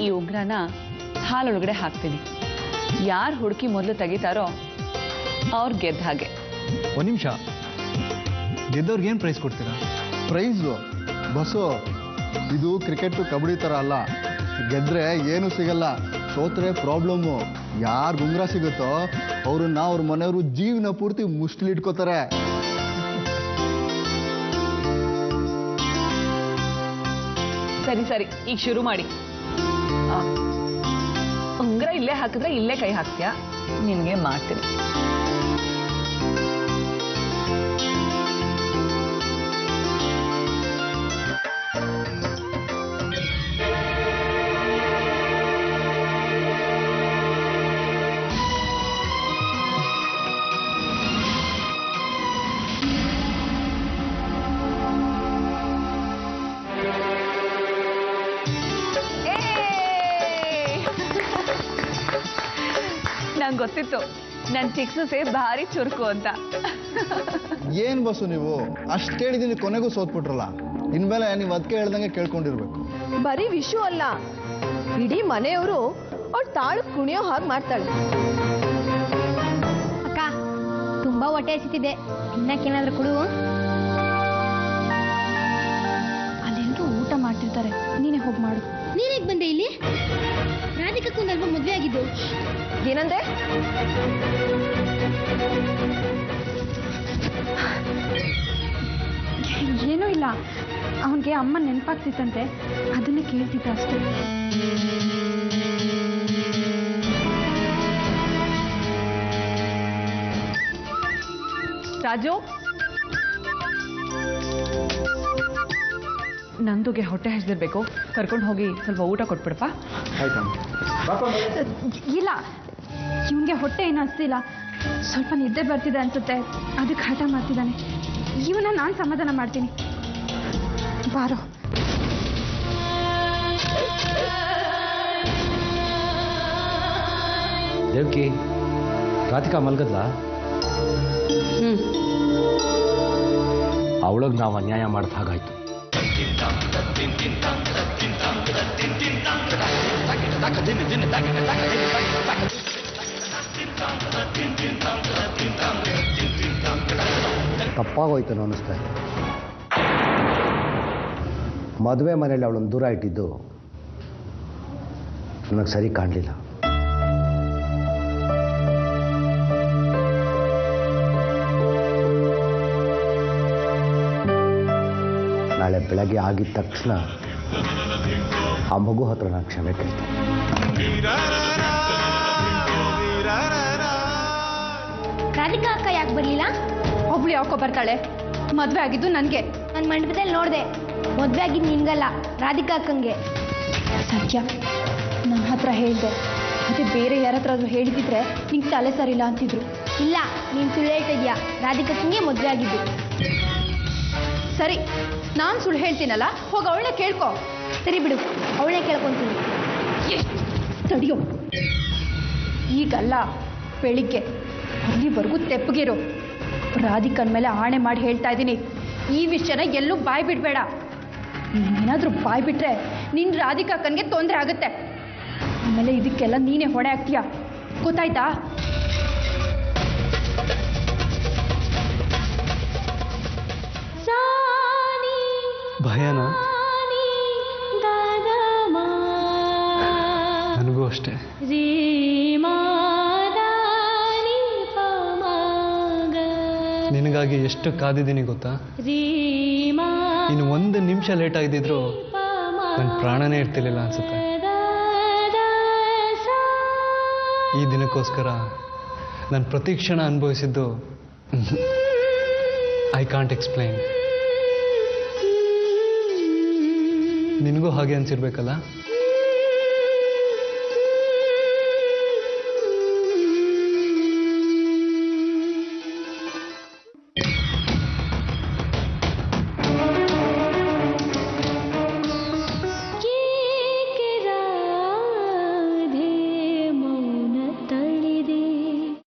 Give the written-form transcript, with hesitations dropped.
ಈ ಉಂಗ್ರನ ಹಾಲೊಳಗಡೆ ಹಾಕ್ತೀನಿ. ಯಾರು ಹುಡುಕಿ ಮೊದಲು ತೆಗಿತಾರೋ ಅವ್ರು ಗೆದ್ದ ಹಾಗೆ. ಒಂದು ನಿಮಿಷ, ಗೆದ್ದವ್ರಿಗೆ ಏನು ಪ್ರೈಸ್ ಕೊಡ್ತೀರಾ? ಪ್ರೈಸು ಬಸ್ಸು, ಇದು ಕ್ರಿಕೆಟು ಕಬಡ್ಡಿ ಥರ ಅಲ್ಲ. ಗೆದ್ರೆ ಏನೂ ಸಿಗಲ್ಲ, ಸೋತ್ರೆ ಪ್ರಾಬ್ಲಮ್ಮು. ಯಾರು ಉಂಗ್ರ ಸಿಗುತ್ತೋ ಅವ್ರನ್ನ ಅವ್ರ ಮನೆಯವರು ಜೀವನ ಪೂರ್ತಿ ಮುಷ್ಟಿಲಿಟ್ಕೋತಾರೆ. ಸರಿ ಸರಿ, ಈಗ ಶುರು ಮಾಡಿ. ಉಂಗ್ರ ಇಲ್ಲೇ ಹಾಕಿದ್ರೆ ಇಲ್ಲೇ ಕೈ ಹಾಕ್ತೀಯಾ? ನಿನಗೆ ಮಾಡ್ತೀನಿ. ನಂಗೆ ಗೊತ್ತಿತ್ತು ನನ್ನ ಚಿಕ್ಸಸೆ ಭಾರಿ ಚುರುಕು ಅಂತ. ಏನು ಬಸ್ಸು ನೀವು ಅಷ್ಟು ಹೇಳಿದ್ದೀನಿ, ಕೊನೆಗೂ ಸೋತ್ಬಿಟ್ರಲ್ಲ. ಇನ್ಮೇಲೆ ನೀವು ಅದಕ್ಕೆ ಹೇಳ್ದಂಗೆ ಕೇಳ್ಕೊಂಡಿರ್ಬೇಕು. ಬರೀ ವಿಷು ಅಲ್ಲ, ಇಡೀ ಮನೆಯವರು ಅವ್ಳು ತಾಳು ಕುಣಿಯೋ ಹಾಗೆ ಮಾಡ್ತಾಳೆ. ಅಕ್ಕ, ತುಂಬಾ ಹೊಟ್ಟೆ ಹಸಿತಿದೆ, ತಿನ್ನಕ್ಕೇನಾದ್ರೂ ಕೊಡು. ಅಲ್ಲೆಲ್ಲರೂ ಊಟ ಮಾಡ್ತಿರ್ತಾರೆ, ನೀನೇ ಹೋಗಿ ಮಾಡು. ನೀನೇಗ್ ಬಂದೆ ಇಲ್ಲಿ? ರಾಧಿಕಕ್ಕೊಂದಲ್ವ ಮದ್ವೆ ಆಗಿದ್ದು? ಏನಂದೆ? ಏನೂ ಇಲ್ಲ, ಅವನಿಗೆ ಅಮ್ಮ ನೆನಪಾಗ್ತಿತ್ತಂತೆ, ಅದನ್ನೇ ಕೇಳ್ತಿದ್ದ ಅಷ್ಟೇ. ರಾಜು, ನಂದುಗೆ ಹೊಟ್ಟೆ ಹಸಿದಿರ್ಬೇಕು, ಕರ್ಕೊಂಡು ಹೋಗಿ ಸ್ವಲ್ಪ ಊಟ ಕೊಟ್ಬಿಡಪ್ಪ. ಇಲ್ಲ, ಇವನಿಗೆ ಹೊಟ್ಟೆ ಏನು ಹಸ್ತಿಲ್ಲ, ಸ್ವಲ್ಪ ನಿದ್ದೆ ಬರ್ತಿದೆ ಅನ್ಸುತ್ತೆ, ಅದಕ್ಕೆ ಹಠ ಮಾಡ್ತಿದ್ದಾನೆ. ಇವನ್ನ ನಾನು ಸಮಾಧಾನ ಮಾಡ್ತೀನಿ, ಬಾರೋ. ದೇವ್ಕಿ, ರಾಧಿಕಾ ಮಲ್ಗದ್ಲಾ? ಅವಳಗ್ ನಾವು ಅನ್ಯಾಯ ಮಾಡಿದ ಹಾಗಾಯ್ತು. ತಪ್ಪಾಗೋಯ್ತು ಅನ್ನಿಸ್ತಾ ಇದೆ. ಮದುವೆ ಮನೇಲಿ ಅವಳನ್ನು ದೂರ ಇಟ್ಟಿದ್ದು ನನಗೆ ಸರಿ ಕಾಣಲಿಲ್ಲ. ನಾಳೆ ಬೆಳಗ್ಗೆ ಆಗಿದ ತಕ್ಷಣ ಆ ಮಗು ಹತ್ರ ನಾನು ಕ್ಷಮೆ ಕೇಳ್ತೀನಿ. ರಾಧಿಕಾ ಅಕ್ಕ ಯಾಕೆ ಬರ್ಲಿಲ್ಲ? ಒಬ್ಳು ಯಾಕೋ ಬರ್ತಾಳೆ? ಮದುವೆ ಆಗಿದ್ದು ನನಗೆ. ನಾನು ಮಂಟಪದಲ್ಲಿ ನೋಡಿದೆ, ಮದುವೆ ಆಗಿದ್ದು ನಿನ್ಗಲ್ಲ, ರಾಧಿಕಾ ಅಕ್ಕಂಗೆ. ಸತ್ಯ, ನನ್ನ ಹತ್ರ ಹೇಳಿದೆ, ಅದೇ ಬೇರೆ ಯಾರ ಹತ್ರ ಹೇಳಿದಿದ್ರೆ ನಿಂಗೆ ತಲೆ ಸರಿಲ್ಲ ಅಂತಿದ್ರು. ಇಲ್ಲ, ನೀನು ಸುಳ್ಳು ಹೇಳ್ತಾ ಇದೀಯಾ, ರಾಧಿಕಾ ಅಕ್ಕಂಗೆ ಮದುವೆ ಆಗಿದ್ದು. ಸರಿ, ನಾನು ಸುಳ್ಳು ಹೇಳ್ತೀನಲ್ಲ, ಹೋಗಿ ಅವಳನ್ನ ಕೇಳ್ಕೊ. ಸರಿ ಬಿಡು, ಅವಳೇ ಕೇಳ್ಕೊಂತೀನಿ. ತಡಿಯೋ, ಈಗಲ್ಲ, ಬೆಳಿಗ್ಗೆ. ಅಲ್ಲಿವರೆಗೂ ತೆಪ್ಪಗಿರು. ರಾಧಿಕನ್ ಮೇಲೆ ಆಣೆ ಮಾಡಿ ಹೇಳ್ತಾ ಇದ್ದೀನಿ, ಈ ವಿಷಯನ ಎಲ್ಲೂ ಬಾಯ್ ಬಿಡಬೇಡ. ನೀನೇನಾದರೂ ಬಾಯ್ ಬಿಟ್ರೆ ನಿನ್ನ ರಾಧಿಕಾಕ್ಕನ್ಗೆ ತೊಂದರೆ ಆಗುತ್ತೆ. ಆಮೇಲೆ ಇದಕ್ಕೆಲ್ಲ ನೀನೇ ಹೊಣೆ ಆಗ್ತೀಯ, ಗೊತ್ತಾಯ್ತಾ? ಭಯನಾ? ನನಗೂ ಅಷ್ಟೇ. ನಿನಗಾಗಿ ಎಷ್ಟು ಕಾದಿದ್ದೀನಿ ಗೊತ್ತಾ? ಇನ್ನು ಒಂದು ನಿಮಿಷ ಲೇಟ್ ಆಗಿದ್ದಿದ್ರು ನನ್ನ ಪ್ರಾಣನೇ ಇರ್ತಿರ್ಲಿಲ್ಲ ಅನ್ಸುತ್ತೆ. ಈ ದಿನಕ್ಕೋಸ್ಕರ ನಾನು ಪ್ರತಿ ಕ್ಷಣ ಅನುಭವಿಸಿದ್ದು ಐ ಕಾಂಟ್ ಎಕ್ಸ್ಪ್ಲೈನ್. ನಿನಗೂ ಹಾಗೆ ಅನ್ಸಿರ್ಬೇಕಲ್ಲ?